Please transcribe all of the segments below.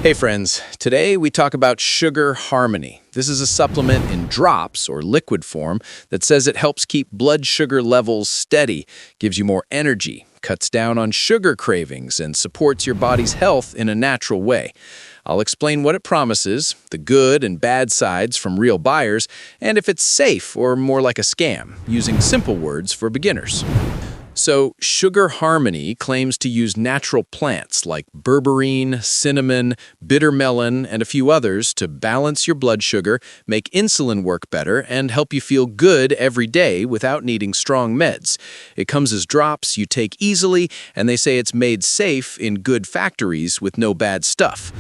Hey friends, today we talk about Sugar Harmony. This is a supplement in drops or liquid form that says it helps keep blood sugar levels steady, gives you more energy, cuts down on sugar cravings, and supports your body's health in a natural way. I'll explain what it promises, the good and bad sides from real buyers, and if it's safe or more like a scam, using simple words for beginners. So, Sugar Harmony claims to use natural plants like berberine, cinnamon, bitter melon, and a few others to balance your blood sugar, make insulin work better, and help you feel good every day without needing strong meds. It comes as drops you take easily, and they say it's made safe in good factories with no bad stuff.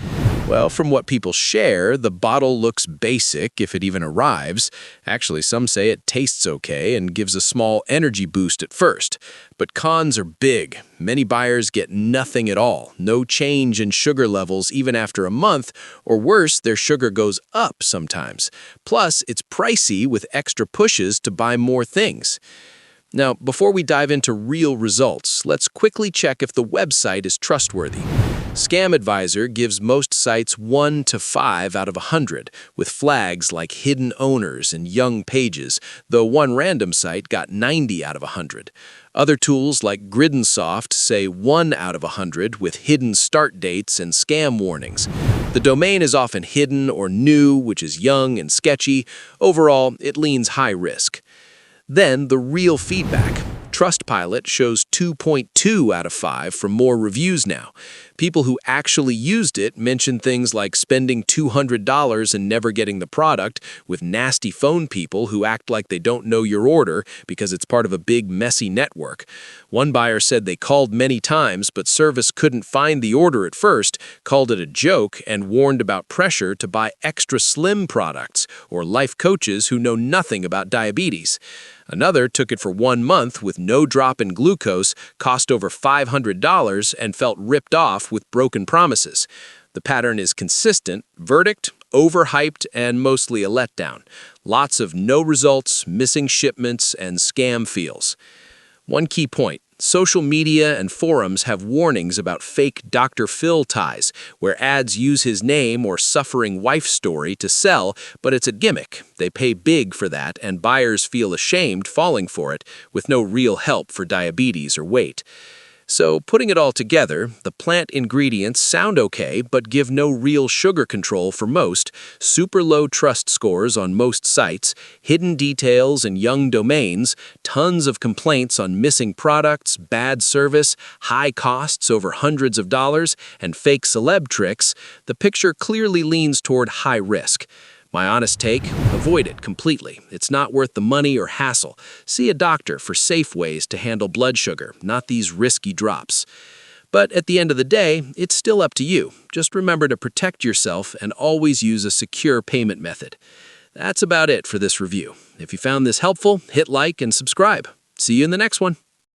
Well, from what people share, the bottle looks basic if it even arrives. Actually, some say it tastes okay and gives a small energy boost at first. But cons are big. Many buyers get nothing at all, no change in sugar levels even after a month, or worse, their sugar goes up sometimes. Plus, it's pricey with extra pushes to buy more things. Now, before we dive into real results, let's quickly check if the website is trustworthy. Scam Advisor gives most sites 1 to 5 out of 100, with flags like hidden owners and young pages, though one random site got 90 out of 100. Other tools like Griddensoft say 1 out of 100 with hidden start dates and scam warnings. The domain is often hidden or new, which is young and sketchy. Overall, it leans high risk. Then the real feedback. Trustpilot shows 2.2 out of 5 for more reviews now. People who actually used it mention things like spending $200 and never getting the product, with nasty phone people who act like they don't know your order because it's part of a big, messy network. One buyer said they called many times, but service couldn't find the order at first, called it a joke, and warned about pressure to buy extra slim products or life coaches who know nothing about diabetes. Another took it for 1 month with no drop in glucose, cost over $500, and felt ripped off with broken promises. The pattern is consistent, verdict, overhyped, and mostly a letdown. Lots of no results, missing shipments, and scam feels. One key point. Social media and forums have warnings about fake Dr. Phil ties, where ads use his name or suffering wife story to sell, but it's a gimmick. They pay big for that, and buyers feel ashamed falling for it, with no real help for diabetes or weight. So, putting it all together, the plant ingredients sound okay, but give no real sugar control for most, super low trust scores on most sites, hidden details in young domains, tons of complaints on missing products, bad service, high costs over hundreds of dollars, and fake celeb tricks. The picture clearly leans toward high risk. My honest take, avoid it completely. It's not worth the money or hassle. See a doctor for safe ways to handle blood sugar, not these risky drops. But at the end of the day, it's still up to you. Just remember to protect yourself and always use a secure payment method. That's about it for this review. If you found this helpful, hit like and subscribe. See you in the next one.